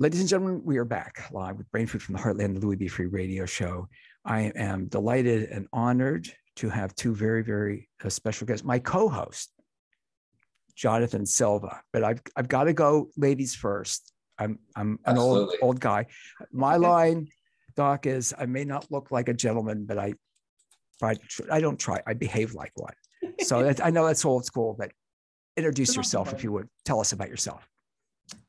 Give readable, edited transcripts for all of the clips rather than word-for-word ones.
Ladies and gentlemen, we are back live with Brain Food from the Heartland, the Louie Be Free radio show. I am delighted and honored to have two very, very special guests. My co-host, Jonathan Silva, but I've got to go ladies first. I'm an old guy. My line, Doc, is I may not look like a gentleman, but I don't try. I behave like one. So I know that's old school, but introduce yourself if you would. Tell us about yourself.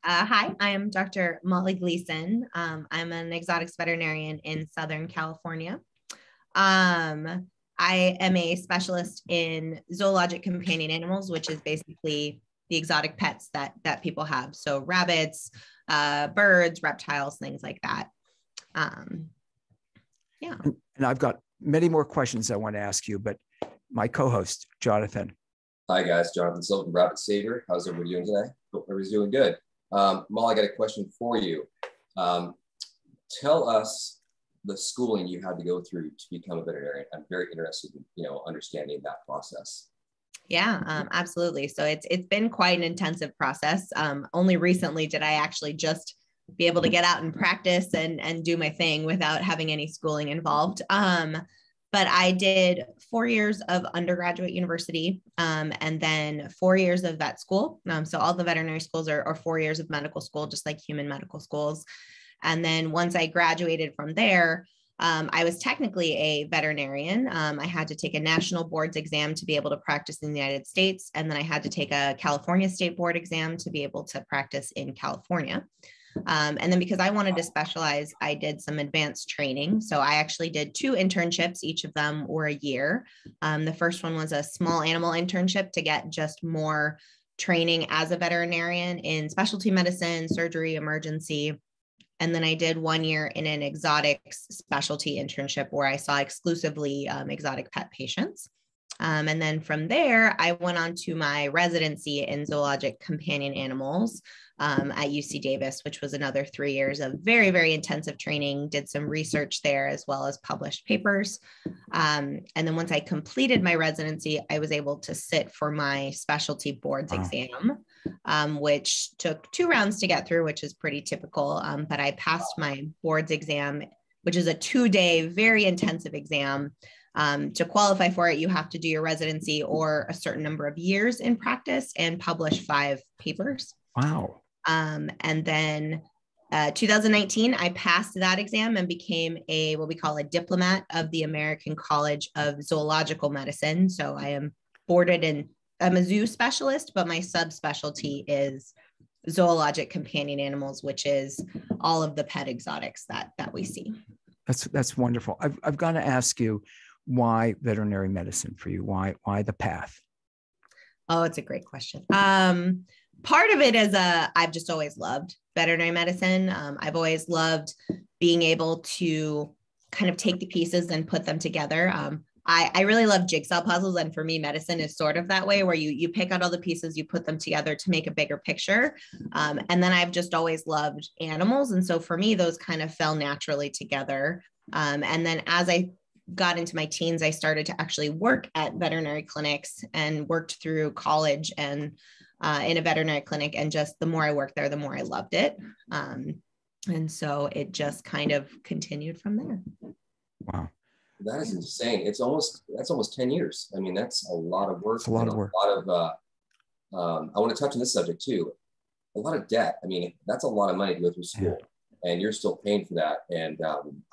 Hi, I am Dr. Molly Gleeson. I'm an exotics veterinarian in Southern California. I am a specialist in zoologic companion animals, which is basically the exotic pets that people have. So rabbits, birds, reptiles, things like that. Yeah. And I've got many more questions I want to ask you, but my co-host, Jonathan. Hi guys, Jonathan Silva from Rabbit Savior. How's everybody doing today? Hope everybody's doing good. Molly, I got a question for you. Tell us the schooling you had to go through to become a veterinarian. I'm very interested in, understanding that process. Yeah, absolutely. So it's been quite an intensive process. Only recently did I actually just be able to get out and practice and do my thing without having any schooling involved. But I did 4 years of undergraduate university and then 4 years of vet school. So all the veterinary schools are 4 years of medical school, just like human medical schools. And then once I graduated from there, I was technically a veterinarian. I had to take a national boards exam to be able to practice in the United States. And then I had to take a California state board exam to be able to practice in California. And then because I wanted to specialize, I did some advanced training. So I actually did 2 internships. Each of them were a year. The first one was a small animal internship to get just more training as a veterinarian in specialty medicine, surgery, emergency. And then I did 1 year in an exotics specialty internship where I saw exclusively exotic pet patients. And then from there, I went on to my residency in zoologic companion animals at UC Davis, which was another 3 years of very, very intensive training, did some research there as well as published papers. And then once I completed my residency, I was able to sit for my specialty boards exam, which took 2 rounds to get through, which is pretty typical. But I passed my boards exam, which is a 2-day, very intensive exam. To qualify for it, you have to do your residency or a certain number of years in practice and publish 5 papers. Wow. And then 2019, I passed that exam and became what we call a diplomat of the American College of Zoological Medicine. So I am boarded in, I'm a zoo specialist, but my subspecialty is zoologic companion animals, which is all of the pet exotics that we see. That's wonderful. I've got to ask you, why veterinary medicine for you? Why the path? Oh, it's a great question. Part of it is I've just always loved veterinary medicine. I've always loved being able to kind of take the pieces and put them together. I really love jigsaw puzzles. And for me, medicine is sort of that way where you pick out all the pieces, you put them together to make a bigger picture. And then I've just always loved animals. And so for me, those kind of fell naturally together. And then as I got into my teens, I started to actually work at veterinary clinics and worked through college and in a veterinary clinic. And just the more I worked there, the more I loved it. And so it just kind of continued from there. Wow. That is insane. That's almost 10 years. I mean, that's a lot of work. It's a lot of work. I want to touch on this subject too. A lot of debt. I mean, that's a lot of money to go through school, and you're still paying for that. And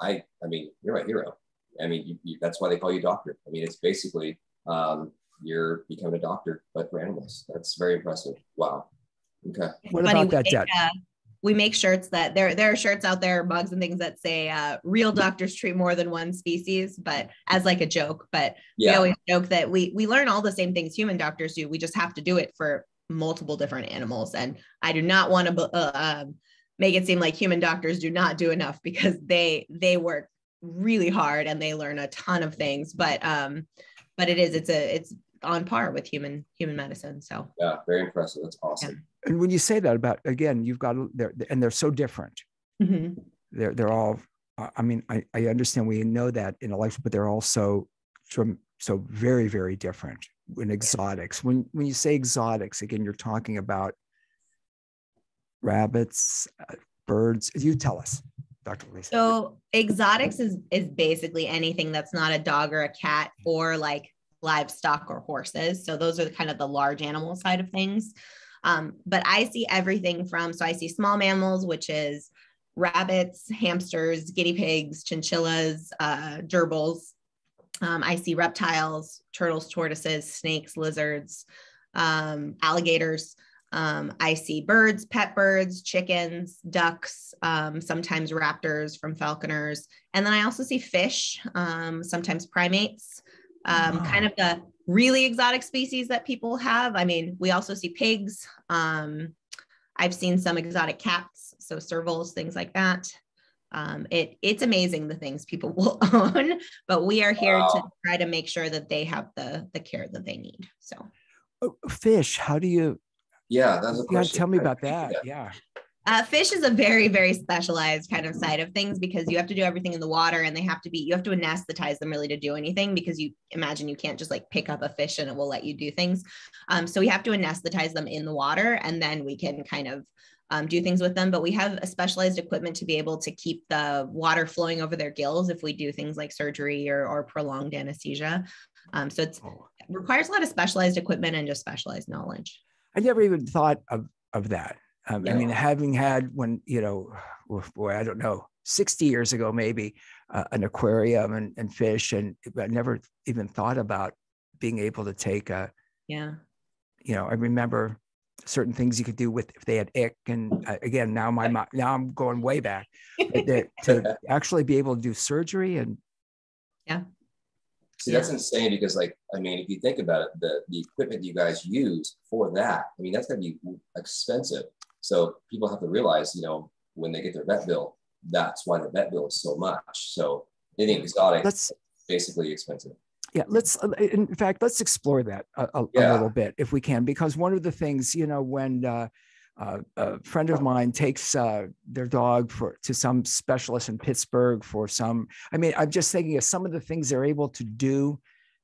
I mean, you're my hero. I mean, that's why they call you doctor. I mean, it's basically you're becoming a doctor, but for animals. That's very impressive. Wow. Okay. What about that debt? We make shirts that there are shirts out there, mugs and things that say real doctors treat more than one species, but as like a joke. But we always joke that we learn all the same things human doctors do. We just have to do it for multiple different animals. And I do not want to make it seem like human doctors do not do enough, because they work really hard and they learn a ton of things. But it's on par with human medicine. So yeah, very impressive. That's awesome. Yeah. And when you say that about, again, you've got, they're so different. Mm-hmm. They're all, I mean, I understand we know that in a life, but they're also so very, very different in exotics. When you say exotics, again, you're talking about rabbits, birds? You tell us, Dr. Gleeson. So exotics is basically anything that's not a dog or a cat or like livestock or horses. So those are kind of the large animal side of things. But I see everything from, so I see small mammals, which is rabbits, hamsters, guinea pigs, chinchillas, gerbils. I see reptiles, turtles, tortoises, snakes, lizards, alligators. I see birds, pet birds, chickens, ducks, sometimes raptors from falconers. And then I also see fish, sometimes primates, kind of the really exotic species that people have. I mean, we also see pigs. I've seen some exotic cats, so servals, things like that. It's amazing the things people will own, but we are here to try to make sure that they have the care that they need. So fish, how do you, yeah, that's a question. You gotta tell me about that. Yeah. Fish is a very, very specialized kind of side of things because you have to do everything in the water and you have to anesthetize them really to do anything, because you imagine you can't just like pick up a fish and it will let you do things. So we have to anesthetize them in the water, and then we can kind of do things with them. But we have a specialized equipment to be able to keep the water flowing over their gills if we do things like surgery or prolonged anesthesia. So it requires a lot of specialized equipment and just specialized knowledge. I never even thought of that. No. I mean, having had when, boy, I don't know, 60 years ago, maybe an aquarium and fish, and I never even thought about being able to take I remember certain things you could do with if they had ick. And again, now I'm going way back, but to actually be able to do surgery and. Yeah. See, that's insane because, like, I mean, if you think about it, the equipment you guys use for that, I mean, that's going to be expensive. So people have to realize, when they get their vet bill, that's why the vet bill is so much. So anything exotic is basically expensive. Yeah, let's explore that a little bit if we can, because one of the things, when a friend of mine takes their dog to some specialist in Pittsburgh I'm just thinking of some of the things they're able to do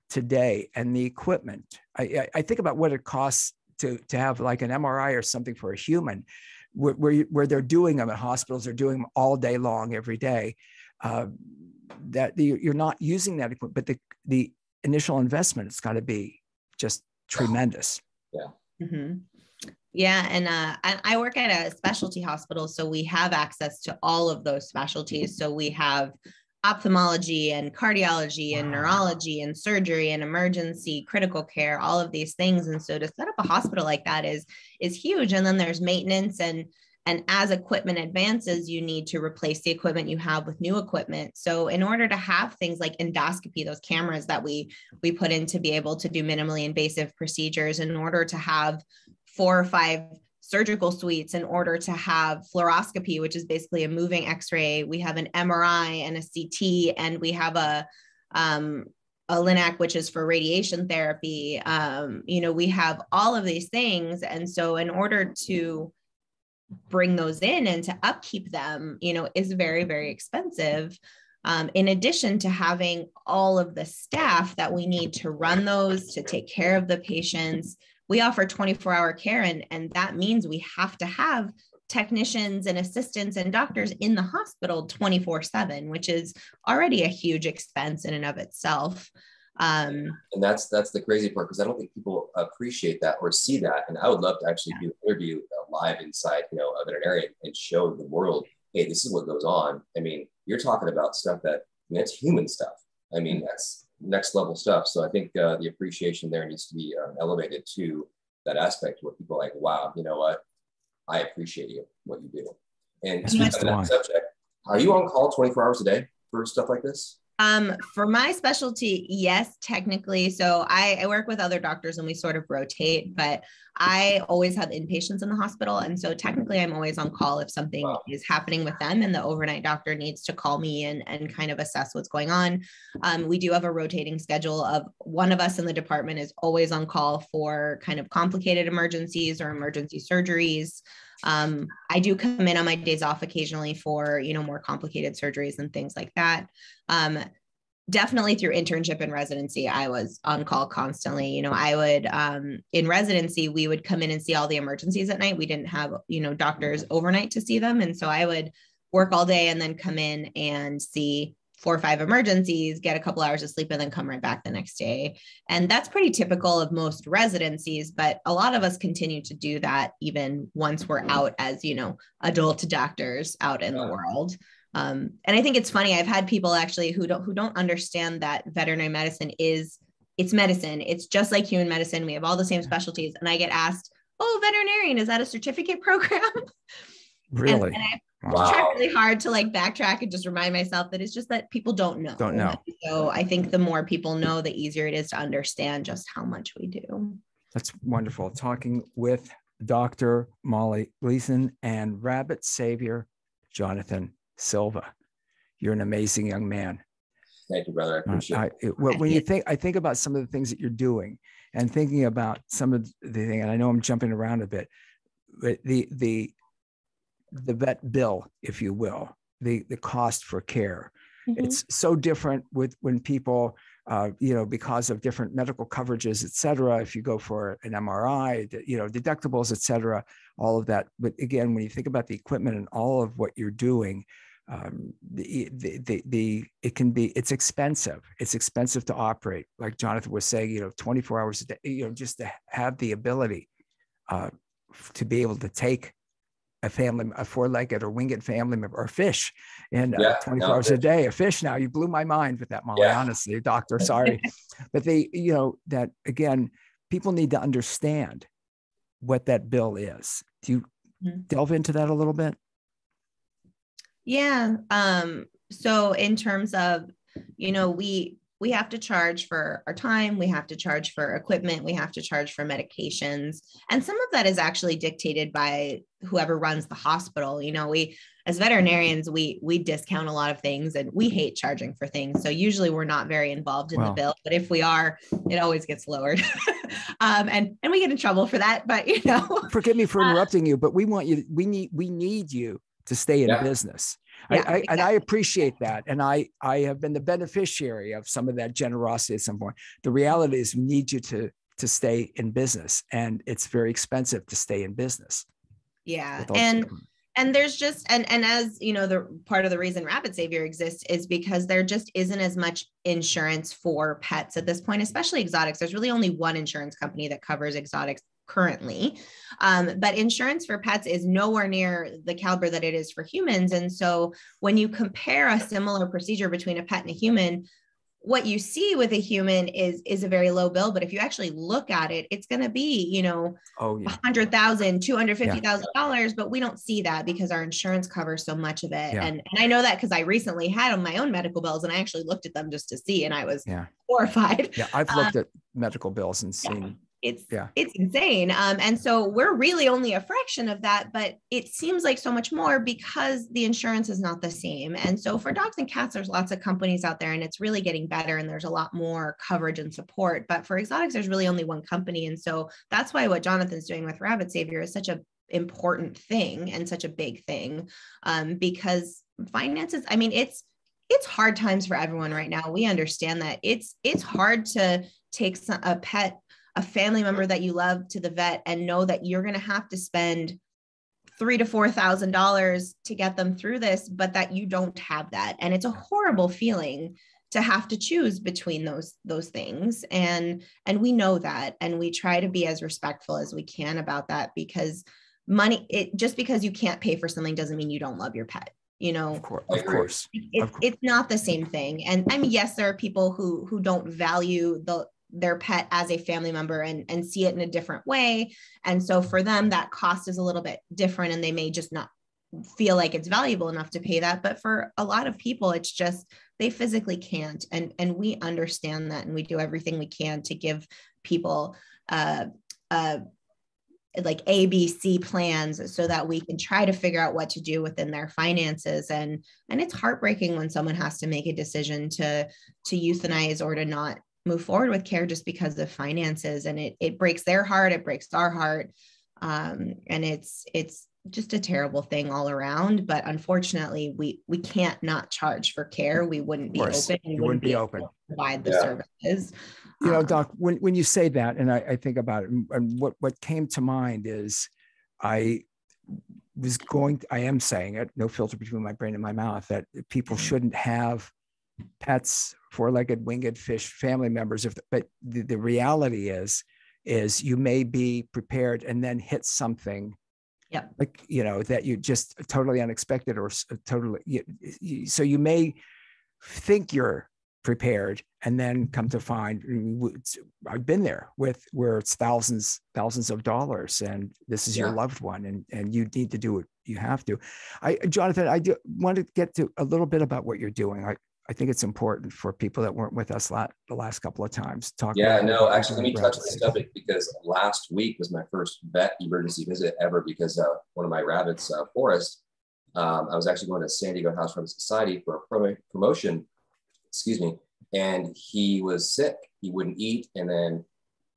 today and the equipment. I think about what it costs to have like an MRI or something for a human, where they're doing them at hospitals, they're doing them all day long, every day. You're not using that equipment, but the initial investment, it's got to be just tremendous. Yeah. Mm-hmm. Yeah. And I work at a specialty hospital, so we have access to all of those specialties. So we have ophthalmology and cardiology and neurology and surgery and emergency, critical care, all of these things. And so to set up a hospital like that is huge. And then there's maintenance, and as equipment advances, you need to replace the equipment you have with new equipment. So in order to have things like endoscopy, those cameras that we put in to be able to do minimally invasive procedures, in order to have 4 or 5 surgical suites, in order to have fluoroscopy, which is basically a moving x-ray, we have an MRI and a CT, and we have a LINAC, which is for radiation therapy. We have all of these things. And so in order to bring those in and to upkeep them, is very, very expensive. In addition to having all of the staff that we need to run those, to take care of the patients, we offer 24-hour care. And that means we have to have technicians and assistants and doctors in the hospital 24/7, which is already a huge expense in and of itself. And that's the crazy part, because I don't think people appreciate that or see that. And I would love to actually do an interview live inside, a veterinarian, and show the world, hey, this is what goes on. I mean, you're talking about stuff that's human stuff. I mean, that's next level stuff. So I think the appreciation there needs to be elevated to that aspect where people are like, wow, you know what? I appreciate what you do. And speaking of that subject, are you on call 24 hours a day for stuff like this? For my specialty, yes, technically. So I work with other doctors and we sort of rotate, but I always have inpatients in the hospital. And so technically I'm always on call if something is happening with them and the overnight doctor needs to call me and kind of assess what's going on. We do have a rotating schedule of one of us in the department is always on call for kind of complicated emergencies or emergency surgeries. I do come in on my days off occasionally for, more complicated surgeries and things like that. definitely through internship and residency, I was on call constantly. I would, in residency, we would come in and see all the emergencies at night. We didn't have, doctors overnight to see them. And so I would work all day and then come in and see 4 or 5 emergencies, get a couple hours of sleep, and then come right back the next day. And that's pretty typical of most residencies, but a lot of us continue to do that even once we're out as, adult doctors out in the world. And I think it's funny. I've had people actually who don't understand that veterinary medicine it's medicine. It's just like human medicine. We have all the same specialties. And I get asked, "Oh, veterinarian, is that a certificate program?" Really? And I try really hard to backtrack and just remind myself that it's just that people don't know. So I think the more people know, the easier it is to understand just how much we do. That's wonderful. Talking with Dr. Molly Gleeson and rabbit savior, Jonathan Silva. You're an amazing young man. Thank you, brother. I appreciate it. When I think about some of the things that you're doing and thinking about some of the thing, and I know I'm jumping around a bit, but the vet bill, if you will, the cost for care, it's so different with when people, because of different medical coverages, et cetera. If you go for an MRI, deductibles, et cetera, all of that. But again, when you think about the equipment and all of what you're doing, it's expensive. It's expensive to operate. Like Jonathan was saying, 24 hours a day, just to have the ability to be able to take a 4-legged or winged family member or fish and 24 hours a day, a fish. Now you blew my mind with that, Molly, honestly, doctor, sorry. But that again, people need to understand what that bill is. Do you delve into that a little bit? Yeah. So in terms of, we have to charge for our time, we have to charge for equipment, we have to charge for medications. And some of that is actually dictated by whoever runs the hospital. We, as veterinarians, we discount a lot of things and we hate charging for things. So usually we're not very involved in the bill, but if we are, it always gets lowered. And we get in trouble for that, but forgive me for interrupting you, but we need you to stay in business. Exactly. And I appreciate that. And I have been the beneficiary of some of that generosity at some point. The reality is we need you to stay in business, and it's very expensive to stay in business. Yeah. And there's just, and as the part of the reason Rabbit Savior exists is because there just isn't as much insurance for pets at this point, especially exotics. There's really only one insurance company that covers exotics currently. But insurance for pets is nowhere near the caliber that it is for humans. And so when you compare a similar procedure between a pet and a human, what you see with a human is a very low bill. But if you actually look at it, it's going to be, $100,000, $250,000, but we don't see that because our insurance covers so much of it. And I know that because I recently had on my own medical bills and I actually looked at them just to see, and I was horrified. Yeah. I've looked at medical bills and seen it's insane. And so we're really only a fraction of that, but it seems like so much more because the insurance is not the same. And so for dogs and cats, there's lots of companies out there and it's really getting better and there's a lot more coverage and support. But for exotics, there's really only one company. And so that's why what Jonathan's doing with Rabbit Savior is such an important thing and such a big thing, because finances, I mean, it's hard times for everyone right now. We understand that it's hard to take a pet, a family member that you love, to the vet and know that you're going to have to spend $3,000 to $4,000 to get them through this, but that you don't have that. And it's a horrible feeling to have to choose between those things. And we know that, and we try to be as respectful as we can about that, because just because you can't pay for something doesn't mean you don't love your pet. Of course. It's not the same thing. And I mean, yes, there are people who don't value their pet as a family member and see it in a different way. And so for them, that cost is a little bit different and they may just not feel like it's valuable enough to pay that. But for a lot of people, it's just, they physically can't. And we understand that. And we do everything we can to give people like ABC plans so that we can try to figure out what to do within their finances. And it's heartbreaking when someone has to make a decision to euthanize or to not move forward with care just because of finances. And it breaks their heart. It breaks our heart. And it's just a terrible thing all around. But unfortunately, we can't not charge for care. We wouldn't be open. You wouldn't be open. Able to provide the services. You know, Doc, when you say that, and I think about it, and what came to mind is I am saying it, no filter between my brain and my mouth, that people shouldn't have pets, four-legged, winged fish, family members. But the reality is you may be prepared and then hit something, like, you know, that you just totally unexpected or totally. So you may think you're prepared and then come to find, I've been there where it's thousands of dollars, and this is your loved one, and you need to do what you have to. Jonathan, I do want to get to a little bit about what you're doing. I think it's important for people that weren't with us the last couple of times. Actually, let me touch on the subject, because last week was my first vet emergency visit ever, because one of my rabbits, Forrest, I was actually going to San Diego House Rabbit Society for a promotion, and he was sick. He wouldn't eat, and then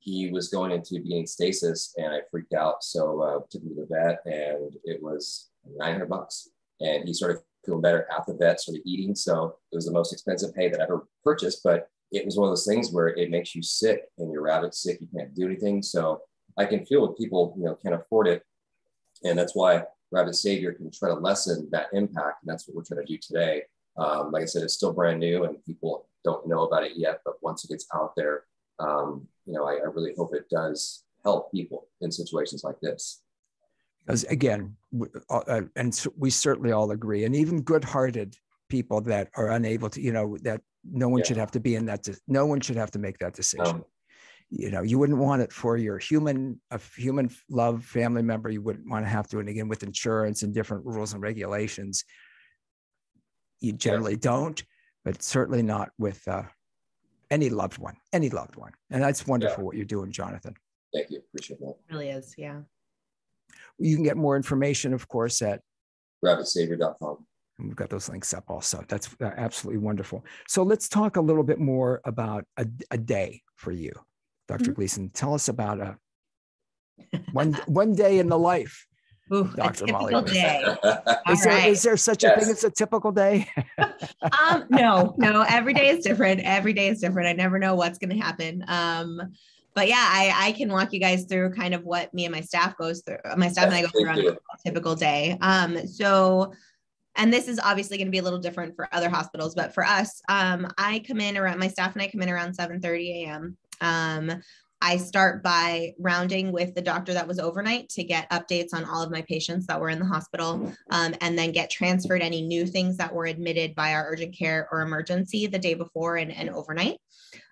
he was going into being stasis, and I freaked out. So took him to the vet, and it was $900, and he started feeling better at the vet, started eating. So it was the most expensive hay that I ever purchased, but it was one of those things where it makes you sick, and your rabbit's sick, you can't do anything. So I can feel when people, can't afford it. And that's why Rabbit Savior can try to lessen that impact. And that's what we're trying to do today. Like I said, it's still brand new and people don't know about it yet, but once it gets out there, I really hope it does help people in situations like this. Because again, and we certainly all agree, and even good-hearted people that are unable to, that no one should have to be in that. No one should have to make that decision. No. You wouldn't want it for your human love family member. You wouldn't want to have to. And again, with insurance and different rules and regulations, you generally don't, but certainly not with any loved one. And that's wonderful what you're doing, Jonathan. Thank you. Appreciate that. It really is. Yeah. You can get more information, of course, at rabbitsavior.com. And we've got those links up also. That's absolutely wonderful. So let's talk a little bit more about a day for you, Dr. Gleeson. Tell us about one day in the life. Ooh, Dr. a typical Molly. day. Is there such a thing as a typical day? No, every day is different. I never know what's going to happen. But yeah, I can walk you guys through kind of what me and my staff goes through. My staff and I go through on a typical day. And this is obviously going to be a little different for other hospitals, but for us, my staff and I come in around 7:30 a.m. I start by rounding with the doctor that was overnight to get updates on all of my patients that were in the hospital, and then get transferred any new things that were admitted by our urgent care or emergency the day before and overnight.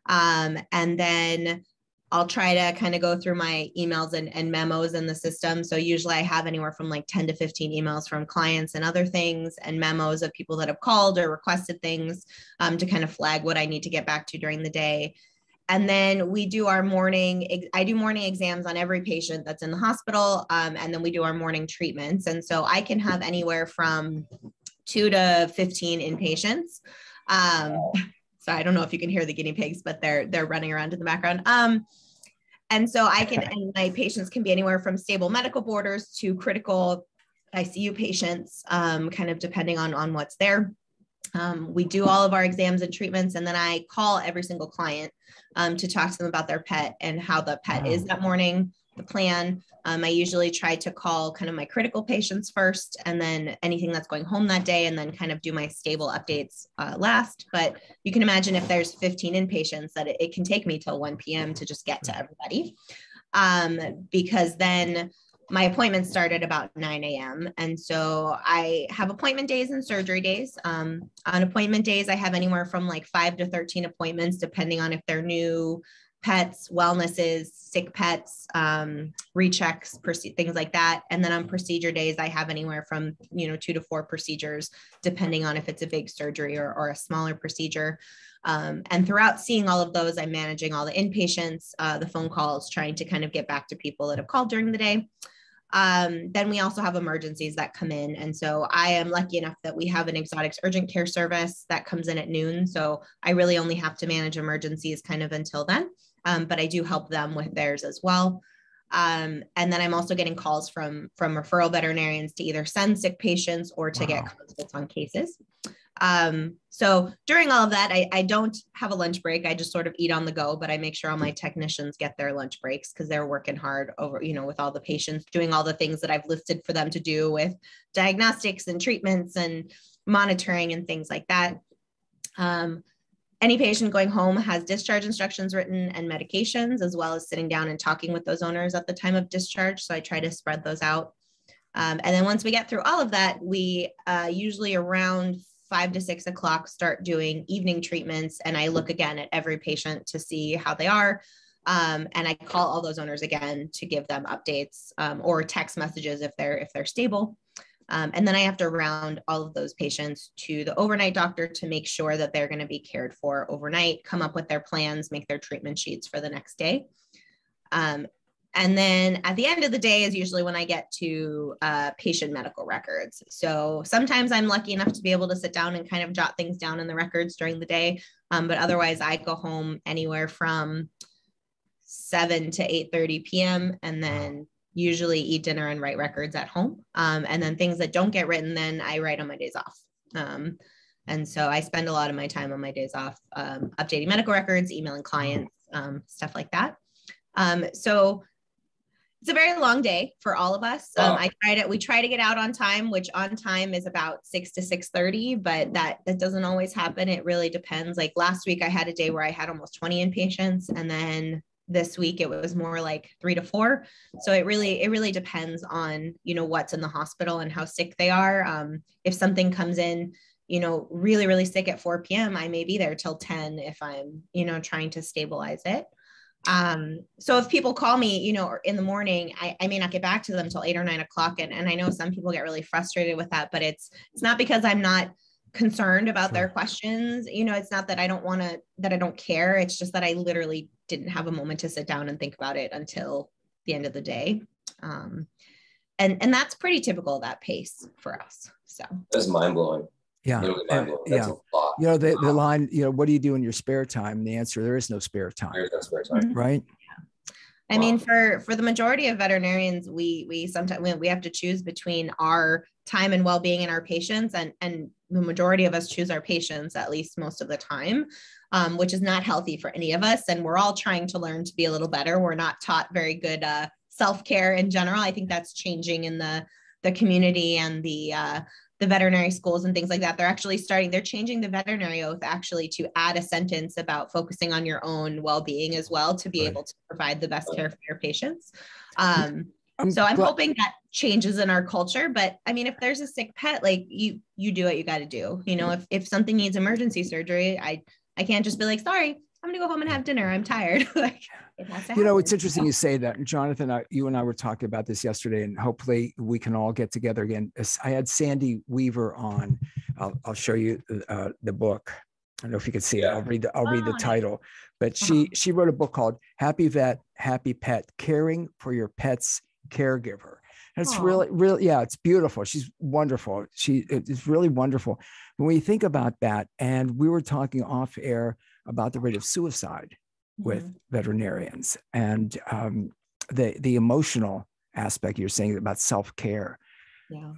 And then I'll try to kind of go through my emails and memos in the system. So usually I have anywhere from like 10 to 15 emails from clients and other things, and memos of people that have called or requested things to kind of flag what I need to get back to during the day. And then we do I do morning exams on every patient that's in the hospital. And then we do our morning treatments. And so I can have anywhere from 2 to 15 inpatients. So I don't know if you can hear the guinea pigs, but they're running around in the background. And so and my patients can be anywhere from stable medical boarders to critical ICU patients, kind of depending on what's there. We do all of our exams and treatments, and then I call every single client to talk to them about their pet and how the pet is that morning, the plan. I usually try to call kind of my critical patients first, and then anything that's going home that day, and then kind of do my stable updates last. But you can imagine if there's 15 inpatients that it can take me till 1 p.m. to just get to everybody, because then my appointments start at about 9 a.m. And so I have appointment days and surgery days. On appointment days, I have anywhere from like 5 to 13 appointments, depending on if they're new pets, wellnesses, sick pets, rechecks, things like that. And then on procedure days, I have anywhere from 2 to 4 procedures, depending on if it's a big surgery or a smaller procedure. And throughout seeing all of those, I'm managing all the inpatients, the phone calls, trying to kind of get back to people that have called during the day. Then we also have emergencies that come in. And so I am lucky enough that we have an exotics urgent care service that comes in at noon. So I really only have to manage emergencies kind of until then. But I do help them with theirs as well. And then I'm also getting calls from referral veterinarians to either send sick patients or to get consults on cases. So during all of that, I don't have a lunch break. I just sort of eat on the go, but I make sure all my technicians get their lunch breaks because they're working hard over, with all the patients, doing all the things that I've listed for them to do with diagnostics and treatments and monitoring and things like that. Any patient going home has discharge instructions written and medications, as well as sitting down and talking with those owners at the time of discharge. So I try to spread those out. And then once we get through all of that, we usually around 5 to 6 o'clock start doing evening treatments. And I look again at every patient to see how they are. And I call all those owners again to give them updates or text messages if they're stable. And then I have to round all of those patients to the overnight doctor to make sure that they're going to be cared for overnight, come up with their plans, make their treatment sheets for the next day. And then at the end of the day is usually when I get to patient medical records. So sometimes I'm lucky enough to be able to sit down and kind of jot things down in the records during the day. But otherwise I go home anywhere from 7 to 8:30 p.m. and then usually eat dinner and write records at home. And then things that don't get written, then I write on my days off. And so I spend a lot of my time on my days off, updating medical records, emailing clients, stuff like that. So it's a very long day for all of us. We try to get out on time, which on time is about 6 to 6:30, but that doesn't always happen. It really depends. Like last week I had a day where I had almost 20 inpatients, and then this week it was more like 3 to 4. So it really depends on, what's in the hospital and how sick they are. If something comes in, really, really sick at 4 p.m., I may be there till 10 if I'm, trying to stabilize it. So if people call me, in the morning, I may not get back to them till 8 or 9 o'clock. And I know some people get really frustrated with that, but it's not because I'm not concerned about their questions. It's not that I don't care. It's just that I literally didn't have a moment to sit down and think about it until the end of the day. And that's pretty typical of that pace for us. So that's mind blowing. Yeah. That's a lot. The line, what do you do in your spare time? And the answer, there is no spare time. There's no spare time. Right. I mean, for the majority of veterinarians, we sometimes we have to choose between our time and well-being and our patients, and the majority of us choose our patients at least most of the time, which is not healthy for any of us. And we're all trying to learn to be a little better. We're not taught very good self-care in general. I think that's changing in the community and the veterinary schools and things like that. They're changing the veterinary oath actually to add a sentence about focusing on your own well-being as well, to be able to provide the best care for your patients. I'm hoping that changes in our culture, but I mean, if there's a sick pet, like you do what you got to do. If something needs emergency surgery, I can't just be like, sorry, I'm gonna go home and have dinner. I'm tired. It's interesting you say that. And Jonathan, you and I were talking about this yesterday, and hopefully we can all get together again. I had Sandy Weaver on. I'll show you the book. I don't know if you can see it. I'll read the title. But she wrote a book called Happy Vet, Happy Pet: Caring for Your Pet's Caregiver. And it's really, it's beautiful. She's wonderful. It's really wonderful. When we think about that, and we were talking off air about the rate of suicide with veterinarians and the emotional aspect you're saying about self-care. Yeah.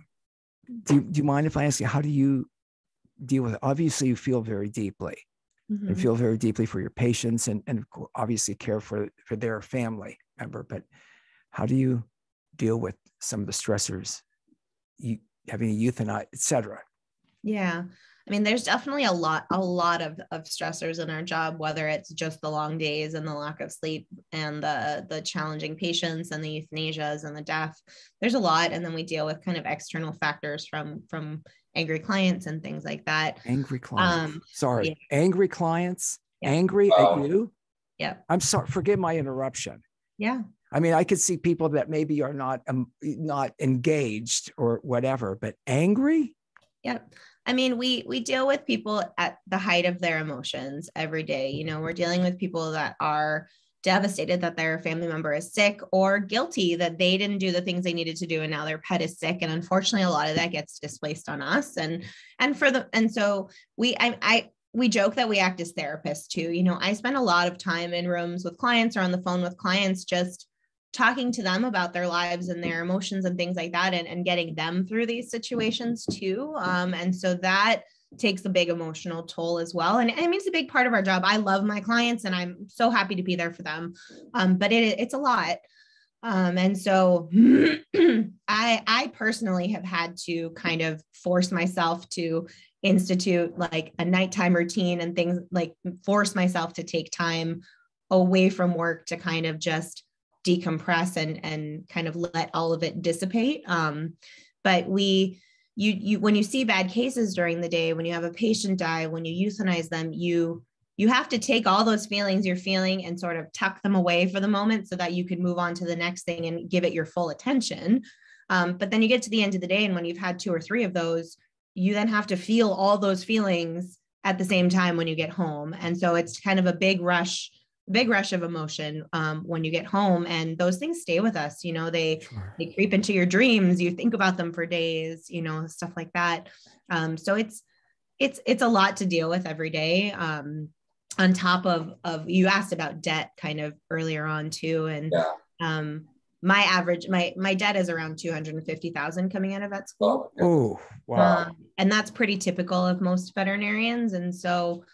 Do you mind if I ask you, how do you deal with it? Obviously you feel very deeply and feel very deeply for your patients and obviously care for their family member, but how do you deal with some of the stressors, having a euthanize, et cetera? Yeah. I mean, there's definitely a lot of stressors in our job, whether it's just the long days and the lack of sleep and the challenging patients and the euthanasias and the death. There's a lot. And then we deal with kind of external factors from angry clients and things like that. Angry clients. Angry clients, angry at you. Yeah. I'm sorry. Forgive my interruption. Yeah. I mean, I could see people that maybe are not engaged or whatever, but angry. Yeah. I mean, we deal with people at the height of their emotions every day. We're dealing with people that are devastated that their family member is sick, or guilty that they didn't do the things they needed to do and now their pet is sick. And unfortunately, a lot of that gets displaced on us. And so we joke that we act as therapists too. I spend a lot of time in rooms with clients or on the phone with clients, just talking to them about their lives and their emotions and things like that, and getting them through these situations too. And so that takes a big emotional toll as well. And I mean, it's a big part of our job. I love my clients and I'm so happy to be there for them. But it's a lot. And so I personally have had to kind of force myself to institute like a nighttime routine and things, like force myself to take time away from work to kind of just decompress and kind of let all of it dissipate. But you when you see bad cases during the day, when you have a patient die, when you euthanize them, you have to take all those feelings you're feeling and sort of tuck them away for the moment so that you can move on to the next thing and give it your full attention. But then you get to the end of the day, and when you've had 2 or 3 of those, you then have to feel all those feelings at the same time when you get home. And so it's kind of a big rush of emotion when you get home, and those things stay with us. You know, they creep into your dreams. You think about them for days, you know, stuff like that. So it's a lot to deal with every day. On top of you asked about debt kind of earlier on too. And my debt is around 250,000 coming out of vet school. Oh, wow. And that's pretty typical of most veterinarians. And so,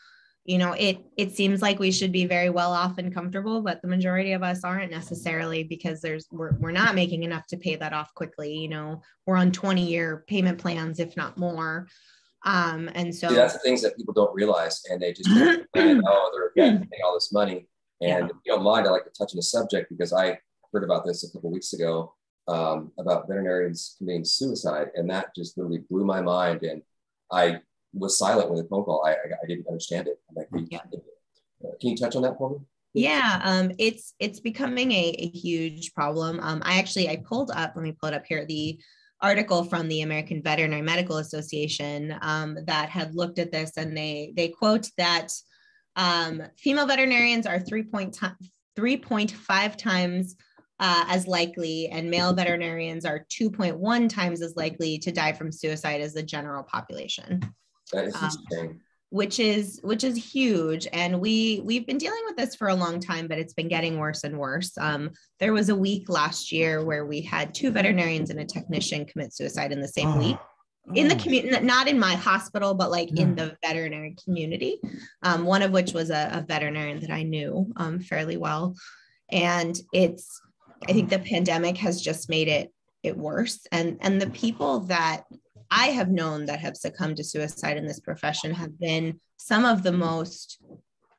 you know, it seems like we should be very well off and comfortable, but the majority of us aren't necessarily, because we're not making enough to pay that off quickly. You know, we're on 20-year payment plans, if not more. And so that's the things that people don't realize, and they just think, they're paying all this money. And if you don't mind, I like to touch on the subject because I heard about this a couple of weeks ago about veterinarians committing suicide, and that just literally blew my mind. And I was silent when the phone call. I didn't understand it. I'm like, can you touch on that for me? Yeah, it's becoming a huge problem. I pulled up, let me pull it up here, the article from the American Veterinary Medical Association that had looked at this, and they quote that female veterinarians are 3.5 times as likely, and male veterinarians are 2.1 times as likely to die from suicide as the general population. That is insane. Which is huge. And we've been dealing with this for a long time, but it's been getting worse and worse. There was a week last year where we had 2 veterinarians and a technician commit suicide in the same week. In the community, not in my hospital, but like in the veterinary community, one of which was a veterinarian that I knew fairly well. And I think the pandemic has just made it worse. And the people that I have known that have succumbed to suicide in this profession have been some of the most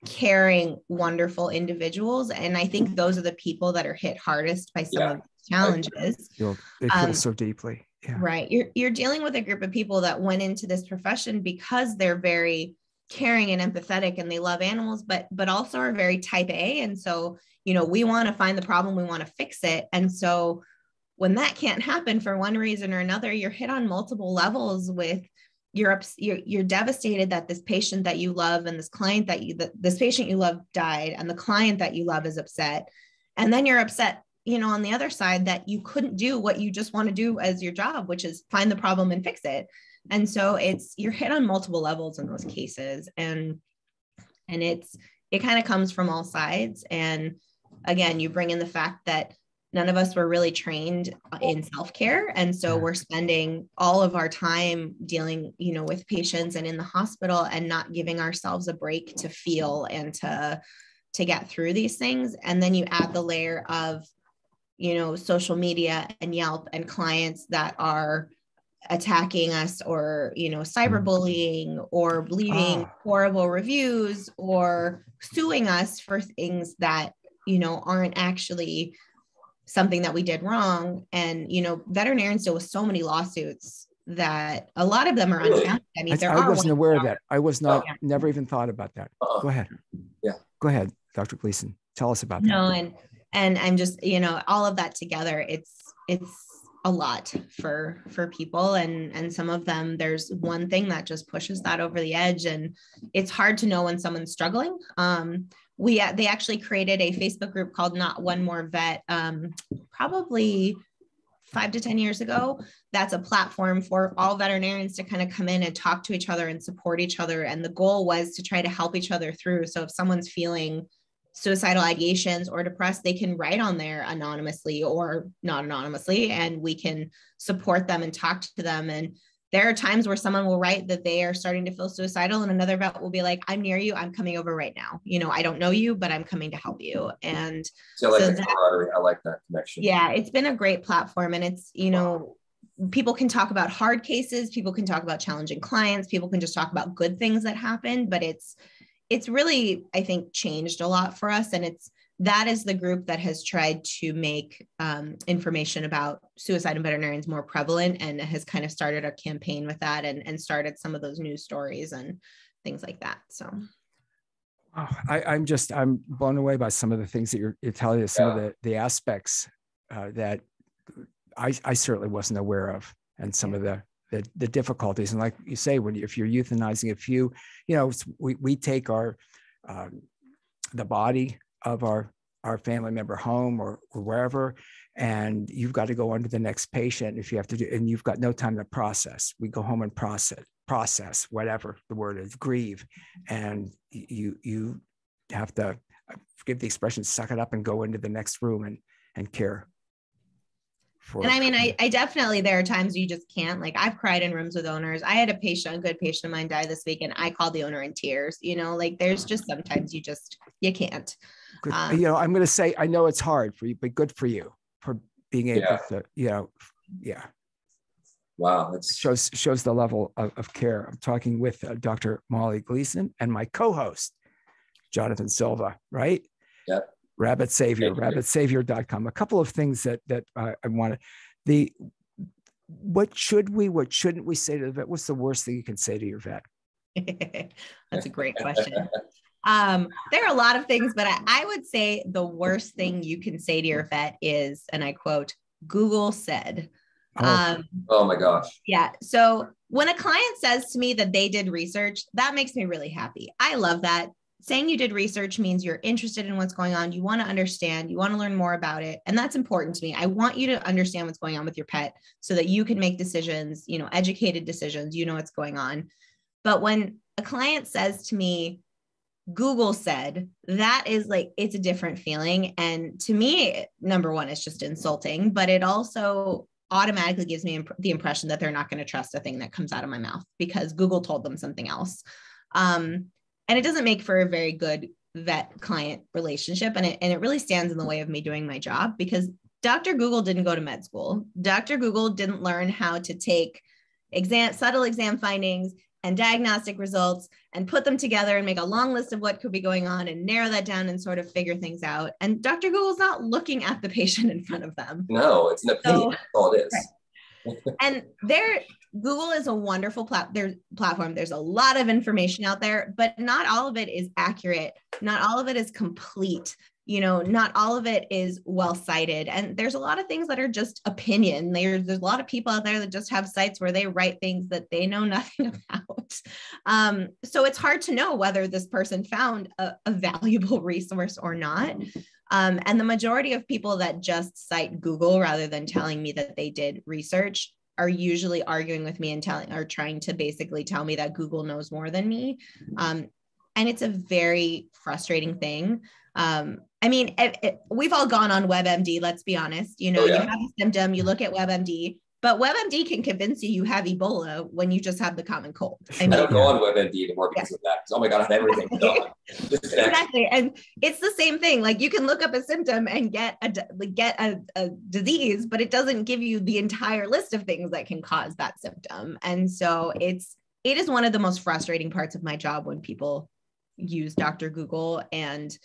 caring, wonderful individuals. And I think those are the people that are hit hardest by some of these challenges. They feel so deeply. Yeah. Right. You're dealing with a group of people that went into this profession because they're very caring and empathetic and they love animals, but also are very type A. And so, you know, we want to find the problem, we want to fix it. And so when that can't happen for one reason or another, you're hit on multiple levels with you're devastated that this patient that you love and this client this patient you love died, and the client that you love is upset. And then you're upset, you know, on the other side that you couldn't do what you just want to do as your job, which is find the problem and fix it. And so you're hit on multiple levels in those cases. And it kind of comes from all sides. And again, you bring in the fact that none of us were really trained in self-care. And so we're spending all of our time dealing, you know, with patients and in the hospital and not giving ourselves a break to feel and to get through these things. And then you add the layer of, you know, social media and Yelp and clients that are attacking us, or, you know, cyberbullying, or leaving horrible reviews, or suing us for things that, you know, aren't actually something that we did wrong. And, you know, veterinarians deal with so many lawsuits that a lot of them are unfounded. I mean, I wasn't aware of that. I was not, never even thought about that. Go ahead. Yeah. Go ahead, Dr. Gleeson. Tell us about that. No, and I'm just, you know, all of that together, it's a lot for people. And some of them, there's one thing that just pushes that over the edge. And it's hard to know when someone's struggling. They actually created a Facebook group called Not One More Vet, probably 5 to 10 years ago. That's a platform for all veterinarians to kind of come in and talk to each other and support each other. And the goal was to try to help each other through. So if someone's feeling suicidal ideations or depressed, they can write on there anonymously or not anonymously, and we can support them and talk to them. And there are times where someone will write that they are starting to feel suicidal, and another vet will be like, I'm near you, I'm coming over right now. You know, I don't know you, but I'm coming to help you. And so I like the camaraderie. I like that connection. Yeah, it's been a great platform. And it's, you know, people can talk about hard cases, people can talk about challenging clients, people can just talk about good things that happen, but it's really, I think, changed a lot for us. And that is the group that has tried to make information about suicide and veterinarians more prevalent, and has kind of started a campaign with that, and started some of those news stories and things like that. So I'm blown away by some of the things that you're telling us, some of the aspects that I certainly wasn't aware of, and some of the difficulties. And like you say, if you're euthanizing a few, you know, we take the body of our family member home or wherever, and you've got to go on to the next patient if you have to do, and you've got no time to process. We go home and process whatever the word is, grieve, and you have to, forgive the expression, suck it up and go into the next room and care. And I mean, I definitely, there are times you just can't. Like, I've cried in rooms with owners. I had a good patient of mine die this week, and I called the owner in tears. You know, like, there's just sometimes you can't. You know, I'm going to say, I know it's hard for you, but good for you for being able to, you know, Wow, it shows the level of care. I'm talking with Dr. Molly Gleeson and my co-host, Jonathan Silva, right? Yep. Rabbit Savior, rabbitsavior.com. A couple of things that I wanted. What shouldn't we say to the vet? What's the worst thing you can say to your vet? That's a great question. There are a lot of things, but I would say the worst thing you can say to your vet is, and I quote, Google said. Oh my gosh. Yeah. So when a client says to me that they did research, that makes me really happy. I love that. Saying you did research means you're interested in what's going on. You want to understand, you want to learn more about it. And that's important to me. I want you to understand what's going on with your pet so that you can make decisions, you know, educated decisions, you know what's going on. But when a client says to me, Google said, that is like, it's a different feeling. And to me, number one, it's just insulting, but it also automatically gives me the impression that they're not going to trust a thing that comes out of my mouth because Google told them something else. And it doesn't make for a very good vet client relationship. And it really stands in the way of me doing my job, because Dr. Google didn't go to med school. Dr. Google didn't learn how to take subtle exam findings and diagnostic results and put them together and make a long list of what could be going on and narrow that down and sort of figure things out. And Dr. Google's not looking at the patient in front of them. No, it's an opinion. That's all it is. Right. And Google is a wonderful platform. There's a lot of information out there, but not all of it is accurate. Not all of it is complete. You know, not all of it is well cited. And there's a lot of things that are just opinion. There's a lot of people out there that just have sites where they write things that they know nothing about. So it's hard to know whether this person found a valuable resource or not. And the majority of people that just cite Google rather than telling me that they did research are usually arguing with me and trying to basically tell me that Google knows more than me. And it's a very frustrating thing. I mean, we've all gone on WebMD, let's be honest. You know, You have a symptom, you look at WebMD, but WebMD can convince you have Ebola when you just have the common cold. I don't go on WebMD anymore because of that. Oh my God, I have everything done. Exactly. And it's the same thing. Like, you can look up a symptom and get a disease, but it doesn't give you the entire list of things that can cause that symptom. And so it is one of the most frustrating parts of my job when people use Dr. Google, and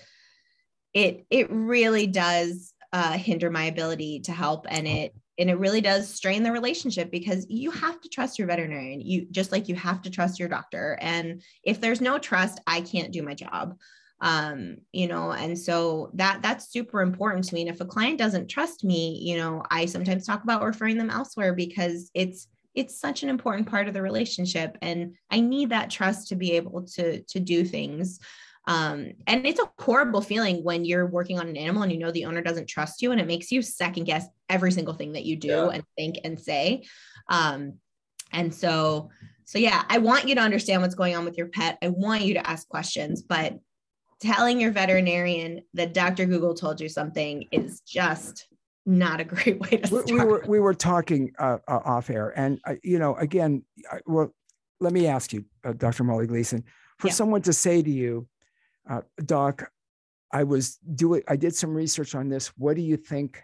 it really does hinder my ability to help, and it really does strain the relationship, because you have to trust your veterinarian, just like you have to trust your doctor. And if there's no trust, I can't do my job. You know, and so that's super important to me. And if a client doesn't trust me, you know, I sometimes talk about referring them elsewhere, because it's such an important part of the relationship. And I need that trust to be able to do things. And it's a horrible feeling when you're working on an animal and you know the owner doesn't trust you, and it makes you second guess every single thing that you do and think and say. And so yeah, I want you to understand what's going on with your pet. I want you to ask questions, but telling your veterinarian that Dr. Google told you something is just not a great way to start. We were talking off air, and again, well, let me ask you, Dr. Molly Gleeson, for someone to say to you, Doc, I did some research on this. What do you think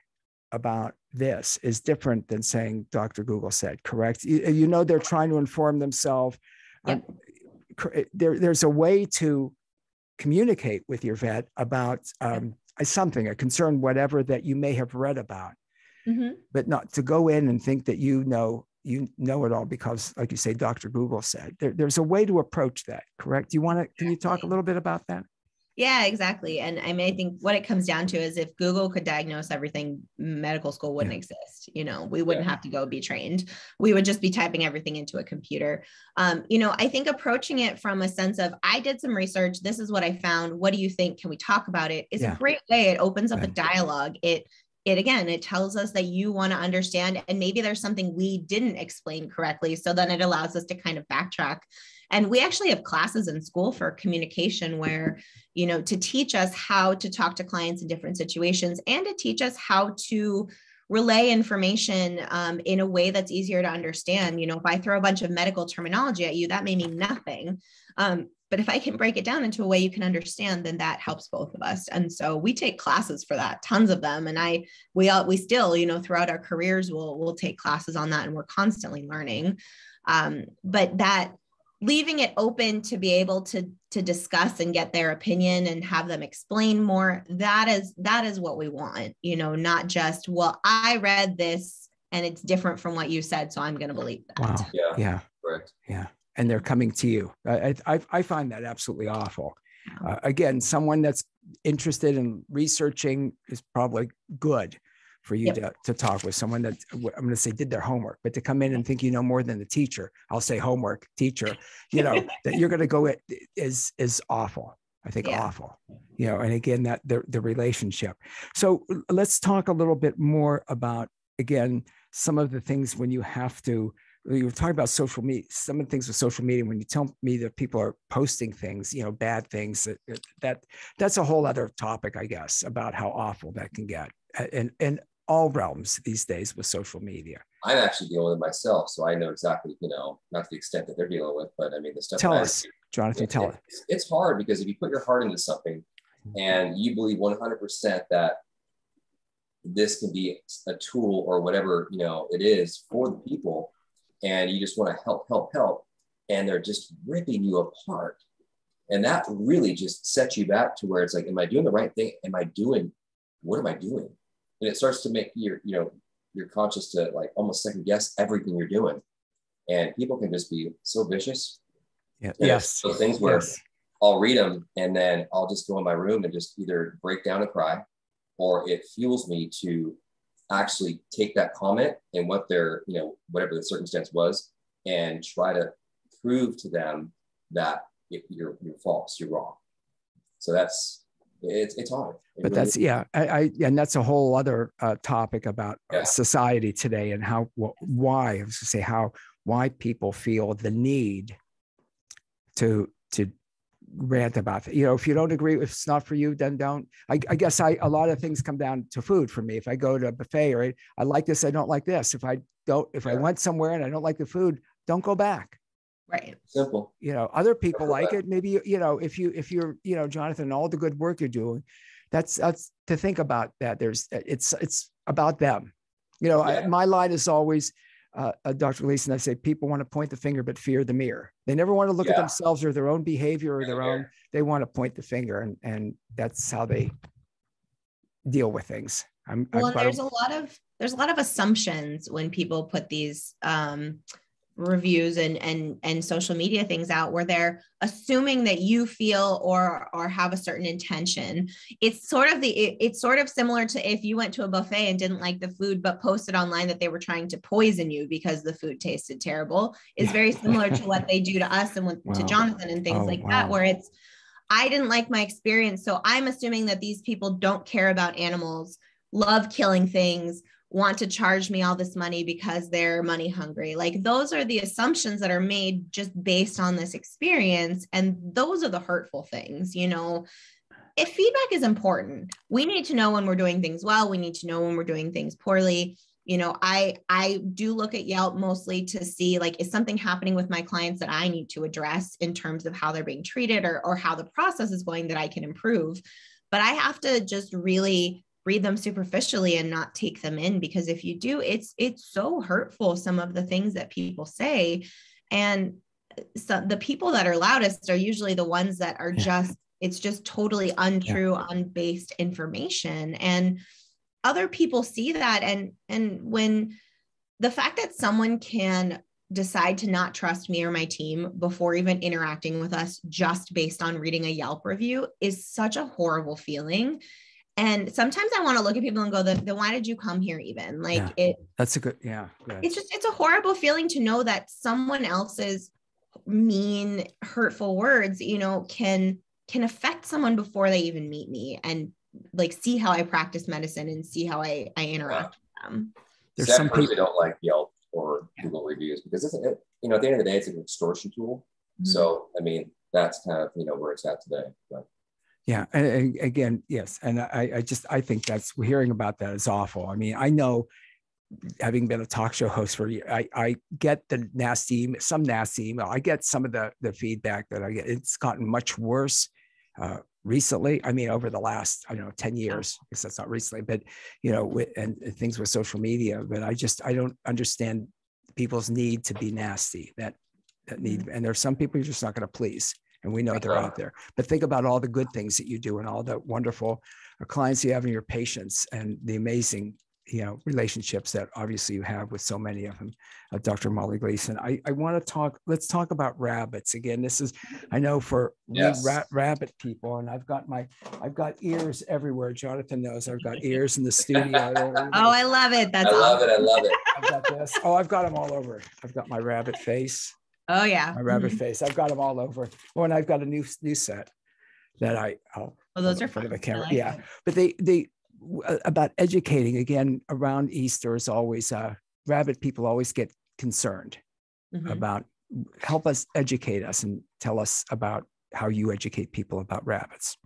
about this? Is different than saying Dr. Google said, correct? They're trying to inform themselves. Yep. There's a way to communicate with your vet about something, a concern, whatever that you may have read about, but not to go in and think that you know it all because, like you say, Dr. Google said. There's a way to approach that, correct? Can you talk a little bit about that? Yeah, exactly. And I mean, I think what it comes down to is if Google could diagnose everything, medical school wouldn't exist. We wouldn't have to go be trained. We would just be typing everything into a computer. I think approaching it from a sense of, I did some research. This is what I found. What do you think? Can we talk about it? It's a great way. It opens up a dialogue. It tells us that you want to understand, and maybe there's something we didn't explain correctly. So then it allows us to kind of backtrack. And we actually have classes in school for communication where, to teach us how to talk to clients in different situations and to teach us how to relay information in a way that's easier to understand. If I throw a bunch of medical terminology at you, that may mean nothing. But if I can break it down into a way you can understand, then that helps both of us. And so we take classes for that, tons of them. And we still, throughout our careers, we'll take classes on that, and we're constantly learning. But that leaving it open to be able to discuss and get their opinion and have them explain more, that is what we want, not just, well, I read this and it's different from what you said, so I'm going to believe that. Wow. Yeah. Correct. Yeah. And they're coming to you. I find that absolutely awful. Again, someone that's interested in researching is probably good for you to talk with someone that, I'm going to say, did their homework, but to come in and think you know more than the teacher, I'll say homework, teacher, that you're going to go at is awful. I think awful, and again, that the relationship. So let's talk a little bit more about, again, some of the things when you have to, you were talking about social media, some of the things with social media, when you tell me that people are posting things, bad things, that's a whole other topic, I guess, about how awful that can get. And all realms these days with social media. I'm actually dealing with it myself, so I know exactly, not to the extent that they're dealing with, but I mean, the stuff. Tell us, Jonathan, tell us. It's hard because if you put your heart into something and you believe 100% that this can be a tool or whatever, it is for the people, and you just want to help, and they're just ripping you apart. And that really just sets you back to where it's like, am I doing the right thing? What am I doing? And it starts to make you're conscious to like almost second guess everything you're doing. And people can just be so vicious. Yeah. Yes. So things where I'll read them and then I'll just go in my room and just either break down and cry, or it fuels me to actually take that comment and what their, whatever the circumstance was, and try to prove to them that you're false, you're wrong. So it's hard. But that's, and that's a whole other topic about society today and why people feel the need to rant about it. If you don't agree, if it's not for you, then don't. I guess a lot of things come down to food for me. If I go to a buffet, or I like this, I don't like this. If I went somewhere and I don't like the food, don't go back. Right. Simple. Other people like it. Maybe, if you're, Jonathan, all the good work you're doing, that's to think about that. It's about them. My line is always, Dr. Gleeson, I say, people want to point the finger, but fear the mirror. They never want to look at themselves or their own behavior or their own, they want to point the finger, and that's how they deal with things. There's a lot of assumptions when people put these, reviews and social media things out, where they're assuming that you feel or have a certain intention. It's sort of similar to if you went to a buffet and didn't like the food, but posted online that they were trying to poison you because the food tasted terrible. Is very similar to what they do to us and to Jonathan and things that, where it's, I didn't like my experience, so I'm assuming that these people don't care about animals, love killing things, want to charge me all this money because they're money hungry. Like, those are the assumptions that are made just based on this experience. And those are the hurtful things, if feedback is important, we need to know when we're doing things well. We need to know when we're doing things poorly. You know, I do look at Yelp mostly to see, like, is something happening with my clients that I need to address in terms of how they're being treated or how the process is going that I can improve. But I have to just really read them superficially and not take them in, because if you do, it's so hurtful, some of the things that people say. And so the people that are loudest are usually the ones that are just, it's just totally untrue, unbased information. And other people see that. And when the fact that someone can decide to not trust me or my team before even interacting with us just based on reading a Yelp review is such a horrible feeling. And sometimes I want to look at people and go, then why did you come here even? Like that's a good, it's a horrible feeling to know that someone else's mean, hurtful words, you know, can affect someone before they even meet me and like see how I practice medicine and see how I interact with them. There's some people who don't like Yelp or Google reviews because it's, you know, at the end of the day, it's an extortion tool. Mm-hmm. So, I mean, that's kind of, you know, where it's at today. But. Yeah. And again, yes. And I think we're hearing about that is awful. I mean, I know, having been a talk show host for a year, I get the some nasty email. I get some of the feedback that I get. It's gotten much worse recently. I mean, over the last, 10 years, because that's not recently, but, you know, and things with social media, but I don't understand people's need to be nasty, that need. And there's some people you're just not going to please. And we know they're out there, but think about all the good things that you do and all the wonderful clients you have and your patients and the amazing, you know, relationships that obviously you have with so many of them. Dr. Molly Gleeson, I want to let's talk about rabbits again. This is, I know for rabbit people, and I've got ears everywhere. Jonathan knows I've got ears in the studio. Oh, I love it. I love it. I've got this. Oh, I've got them all over. I've got my rabbit face. Oh yeah. My rabbit face. I've got them all over. Oh, and I've got a new set that those are for the camera. Like yeah. it. But they about educating again around Easter is always rabbit people always get concerned about, help us educate us and tell us about how you educate people about rabbits.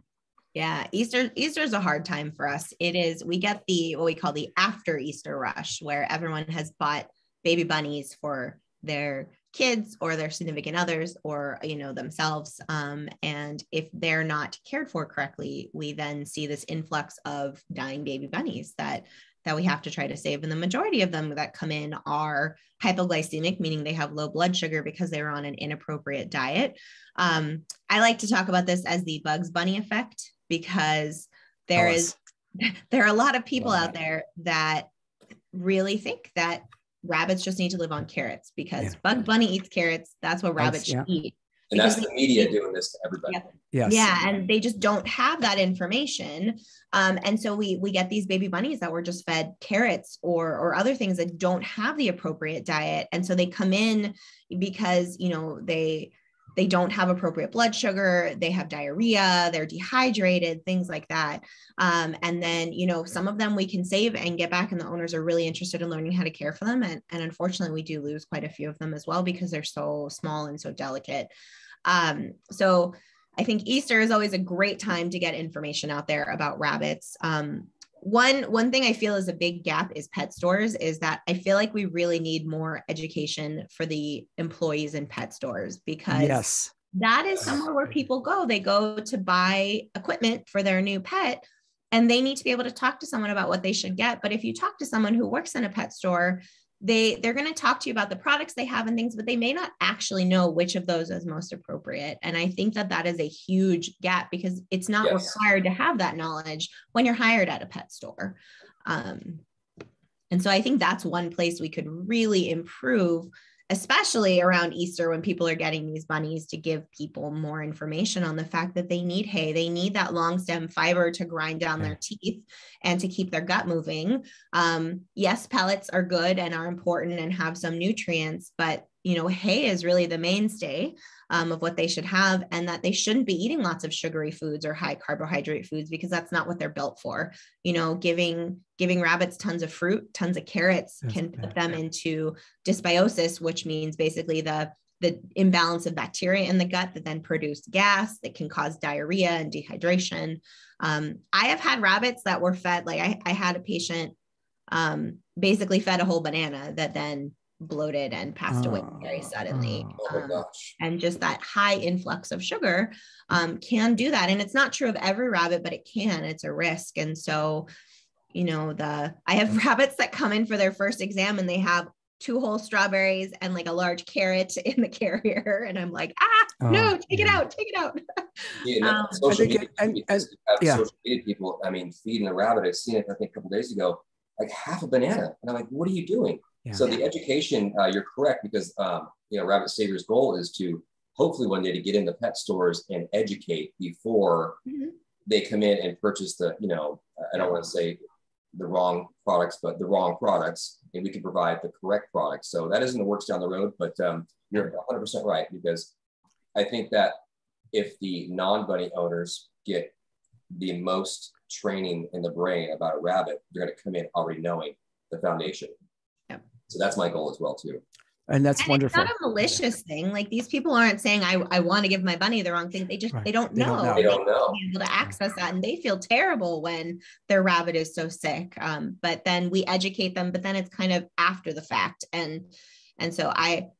Yeah, Easter is a hard time for us. It is, we get what we call the after Easter rush, where everyone has bought baby bunnies for their kids or their significant others or, you know, themselves. And if they're not cared for correctly, we then see this influx of dying baby bunnies that we have to try to save. And the majority of them that come in are hypoglycemic, meaning they have low blood sugar because they were on an inappropriate diet. I like to talk about this as the Bugs Bunny effect, because there are a lot of people out there that really think that rabbits just need to live on carrots because Bugs Bunny eats carrots. That's what rabbits should eat. And that's the media doing this to everybody. Yes. Yeah. And they just don't have that information. And so we get these baby bunnies that were just fed carrots or other things that don't have the appropriate diet. And so they come in because, you know, they don't have appropriate blood sugar, they have diarrhea, they're dehydrated, things like that. And then, you know, some of them we can save and get back, and the owners are really interested in learning how to care for them. And unfortunately, we do lose quite a few of them as well because they're so small and so delicate. So I think Easter is always a great time to get information out there about rabbits. One thing I feel is a big gap is pet stores, is that I feel like we really need more education for the employees in pet stores, because that is somewhere where people go. They go to buy equipment for their new pet, and they need to be able to talk to someone about what they should get. But if you talk to someone who works in a pet store, they're going to talk to you about the products they have and things, but they may not actually know which of those is most appropriate. And I think that is a huge gap, because it's not required to have that knowledge when you're hired at a pet store. And so I think that's one place we could really improve, especially around Easter when people are getting these bunnies, to give people more information on the fact that they need hay. They need that long stem fiber to grind down their teeth and to keep their gut moving. Yes, pellets are good and are important and have some nutrients, but you know, hay is really the mainstay of what they should have, and that they shouldn't be eating lots of sugary foods or high carbohydrate foods, because that's not what they're built for. You know, giving rabbits tons of fruit, tons of carrots can put them into dysbiosis, which means basically the the imbalance of bacteria in the gut that then produce gas that can cause diarrhea and dehydration. I have had rabbits that were fed, like I had a patient basically fed a whole banana that then bloated and passed away very suddenly. Oh my gosh. And just that high influx of sugar can do that. And it's not true of every rabbit, but it can. It's a risk. And so, you know, I have rabbits that come in for their first exam and they have 2 whole strawberries and like a large carrot in the carrier. And I'm like, no, take it out, take it out. Yeah, social media, social media people, I mean, feeding a rabbit, I've seen it, I think a couple of days ago, like half a banana. And I'm like, what are you doing? Yeah. So the education, you're correct, because, you know, Rabbit Savior's goal is to hopefully one day to get into pet stores and educate before they come in and purchase the, you know, I don't want to say the wrong products, but the wrong products, and we can provide the correct products. So that is in the works down the road, but you're 100% right, because I think that if the non-bunny owners get the most training in the brain about a rabbit, they're going to come in already knowing the foundation. Yeah. So that's my goal as well too. And that's wonderful. It's not a malicious thing. Like, these people aren't saying, I want to give my bunny the wrong thing. They just, they don't know. They don't know. Be able to access that. And they feel terrible when their rabbit is so sick. But then we educate them, but then it's kind of after the fact. And so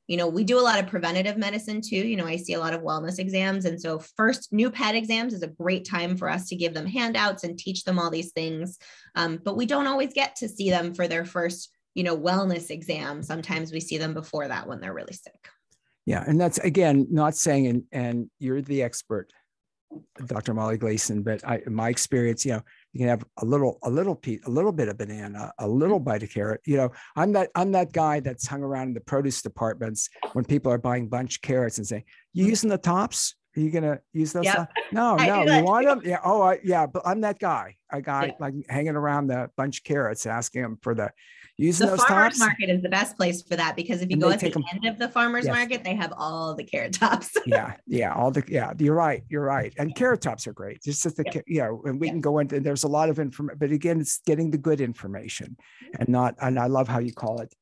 you know, we do a lot of preventative medicine too. You know, I see a lot of wellness exams. And so first, new pet exams is a great time for us to give them handouts and teach them all these things. But we don't always get to see them for their first, you know, wellness exam. Sometimes we see them before that when they're really sick. Yeah. And that's, again, not saying, and you're the expert, Dr. Molly Gleeson, but in my experience, you know, you can have a little bit of banana, a little bite of carrot. You know, I'm that guy that's hung around in the produce departments when people are buying bunch carrots and saying, "You using the tops? Are you gonna use those?" Yep. No, you want them? Yeah. Oh, yeah. But I'm that guy. Like hanging around the bunch carrots, asking them for the using those tops. The farmer's market is the best place for that, because if you go at the end of the farmer's market, they have all the carrot tops. Yeah. You're right. And carrot tops are great. It's just you know, and we can go into, and there's a lot of information, but again, it's getting the good information, and I love how you call it,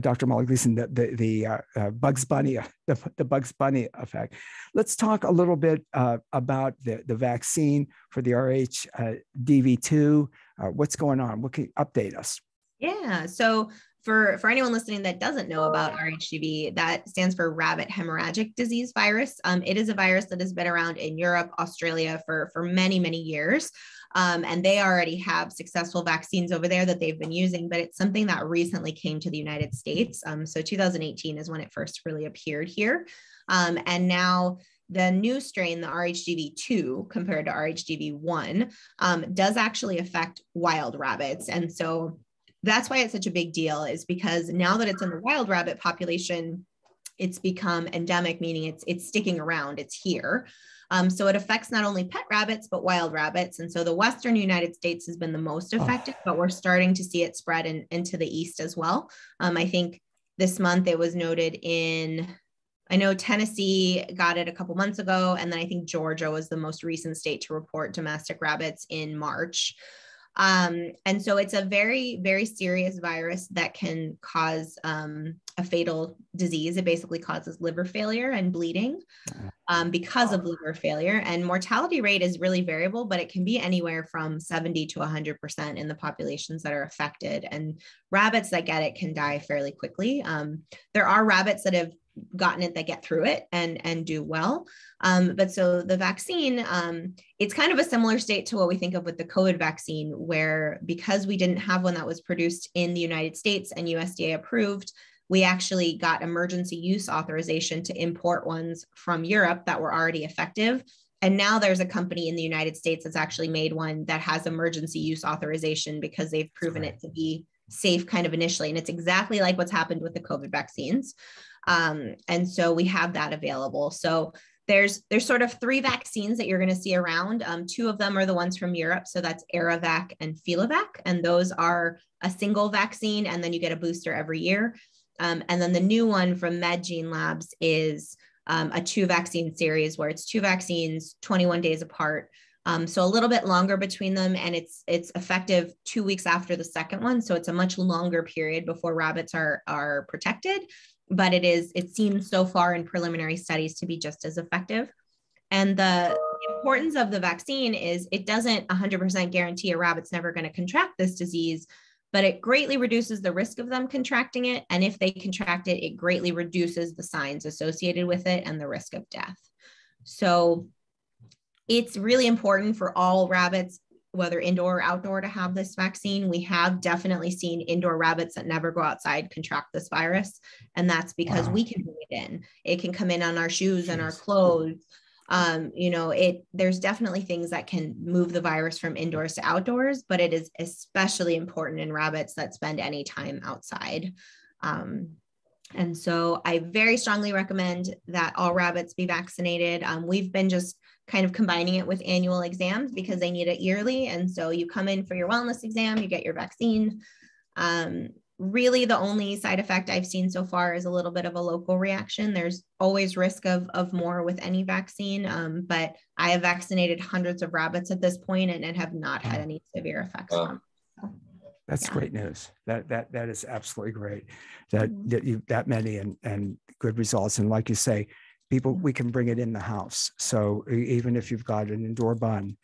Dr. Molly Gleeson, the Bugs Bunny, the Bugs Bunny effect. Let's talk a little bit about the vaccine for the RHDV2. What's going on? What can you update us? Yeah. So for anyone listening that doesn't know about RHDV, that stands for rabbit hemorrhagic disease virus. It is a virus that has been around in Europe, Australia for many, many years. And they already have successful vaccines over there that they've been using, but it's something that recently came to the United States. So 2018 is when it first really appeared here. And now the new strain, the RHDV2 compared to RHDV1, does actually affect wild rabbits. And so that's why it's such a big deal, is because now that it's in the wild rabbit population, it's become endemic, meaning it's sticking around, it's here. So it affects not only pet rabbits, but wild rabbits. And so the Western United States has been the most affected, but we're starting to see it spread into the East as well. I think this month it was noted I know Tennessee got it a couple months ago. And then I think Georgia was the most recent state to report domestic rabbits in March. And so it's a very, very serious virus that can cause a fatal disease. It basically causes liver failure and bleeding because of liver failure. And mortality rate is really variable, but it can be anywhere from 70 to 100% in the populations that are affected. And rabbits that get it can die fairly quickly. There are rabbits that have gotten it that get through it and do well. But so the vaccine, it's kind of a similar state to what we think of with the COVID vaccine, where because we didn't have one that was produced in the United States and USDA approved, we actually got emergency use authorization to import ones from Europe that were already effective. And now there's a company in the United States that's actually made one that has emergency use authorization because they've proven it to be safe kind of initially. And it's exactly like what's happened with the COVID vaccines. And so we have that available. So there's sort of 3 vaccines that you're going to see around. 2 of them are the ones from Europe. So that's Aravac and Filovac. And those are a single vaccine, and then you get a booster every year. And then the new one from MedGene Labs is a 2 vaccine series where it's 2 vaccines, 21 days apart. So a little bit longer between them, and it's effective 2 weeks after the second one. So it's a much longer period before rabbits are protected. but it seems so far in preliminary studies to be just as effective. And the importance of the vaccine is it doesn't 100% guarantee a rabbit's never going to contract this disease, but it greatly reduces the risk of them contracting it. And if they contract it, it greatly reduces the signs associated with it and the risk of death. So it's really important for all rabbits, whether indoor or outdoor, to have this vaccine. We have definitely seen indoor rabbits that never go outside contract this virus. And that's because we can bring it in. It can come in on our shoes and our clothes. There's definitely things that can move the virus from indoors to outdoors, but it is especially important in rabbits that spend any time outside. And so I very strongly recommend that all rabbits be vaccinated. We've been just kind of combining it with annual exams because they need it yearly. And so you come in for your wellness exam, you get your vaccine. Really, the only side effect I've seen so far is a little bit of a local reaction. There's always risk of more with any vaccine, but I have vaccinated hundreds of rabbits at this point and have not had any severe effects from it. So, that's great news. That is absolutely great. That you that many and good results. And like you say, people, we can bring it in the house. So even if you've got an indoor bun,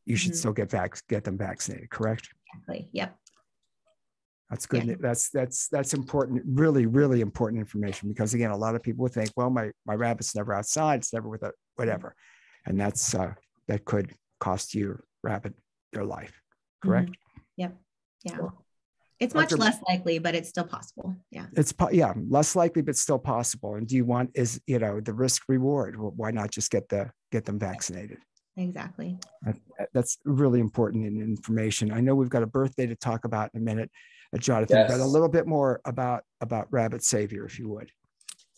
you should still get them vaccinated. Correct? Exactly. Yep. That's good. Yeah. That's important. Really, really important information, because again, a lot of people would think, well, my rabbit's never outside, it's never with a whatever. And that's that could cost your rabbit their life. Correct? Yep. Yeah. It's much less likely, but it's still possible. Yeah. It's less likely, but still possible. And do you want the risk reward? Well, why not just get them vaccinated? Exactly. That's really important information. I know we've got a birthday to talk about in a minute, Jonathan, but a little bit more about Rabbit Savior, if you would.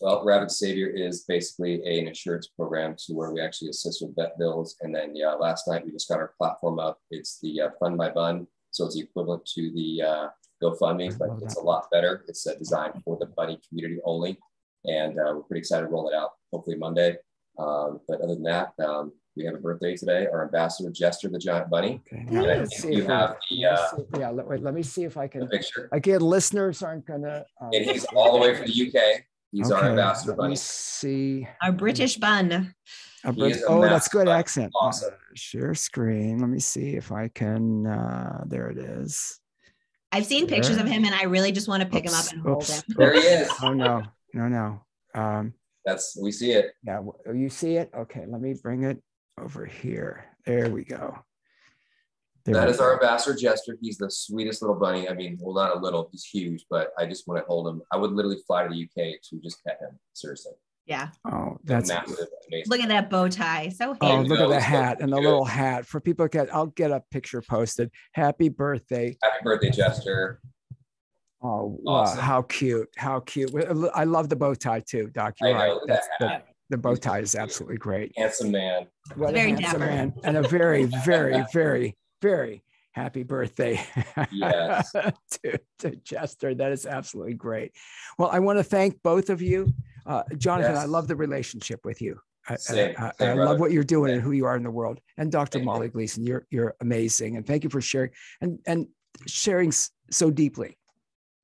Well, Rabbit Savior is basically an insurance program to where we actually assist with vet bills. And then, last night we just got our platform up. It's the Fund My Bun. So it's the equivalent to the GoFundMe, but it's a lot better. It's designed for the bunny community only. And we're pretty excited to roll it out, hopefully Monday. But other than that, we have a birthday today. Our ambassador, Jester, the giant bunny. Okay. Let me see if I can. Picture. Again, listeners aren't gonna. And he's all the way from the UK. He's our ambassador bunny. Let me see. Our British bun. That's good accent. Awesome. Share screen. Let me see if I can. There it is. I've seen pictures of him, and I really just want to pick him up and hold him. There he is. Oh no. We see it. Yeah, you see it. Okay, let me bring it over here. There we go. That is our ambassador, Jester. He's the sweetest little bunny. I mean, well, not a little, he's huge, but I just want to hold him. I would literally fly to the UK to just pet him. Seriously. Yeah. Oh, that's massive, amazing. Look at that bow tie. So handy. Oh, look at the hat and the little hat. For people, I'll get a picture posted. Happy birthday. Happy birthday, Jester. Oh, awesome. Wow, how cute. How cute. I love the bow tie too, Doc. You're right. The bow tie is absolutely great. Handsome man. What a handsome man. And a very, very, very, very happy birthday yes. to Jester. That is absolutely great. Well, I want to thank both of you. Jonathan, I love the relationship with you. Same, I love what you're doing and who you are in the world. And Dr. Molly Gleeson, you're amazing. And thank you for sharing and sharing so deeply.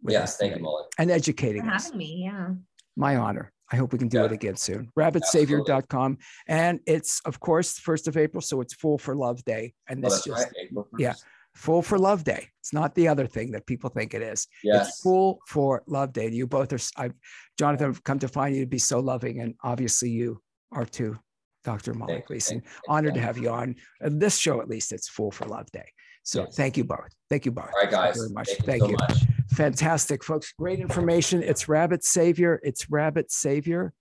Yes, thank you, Molly. And educating us. Having me, yeah. My honor. I hope we can do it again soon. Rabbitsavior.com. And it's, of course, 1st of April. So it's Full for Love Day. And this Full for Love Day. It's not the other thing that people think it is. Yes. It's Full for Love Day. You both are, Jonathan, I've come to find you to be so loving. And obviously you are too, Dr. Molly Gleeson. Honored to have you on this show. At least it's Full for Love Day. So thank you both. Thank you both. All right, guys. Very much. Thank you so much. Fantastic, folks. Great information. It's Rabbit Savior. It's Rabbit Savior.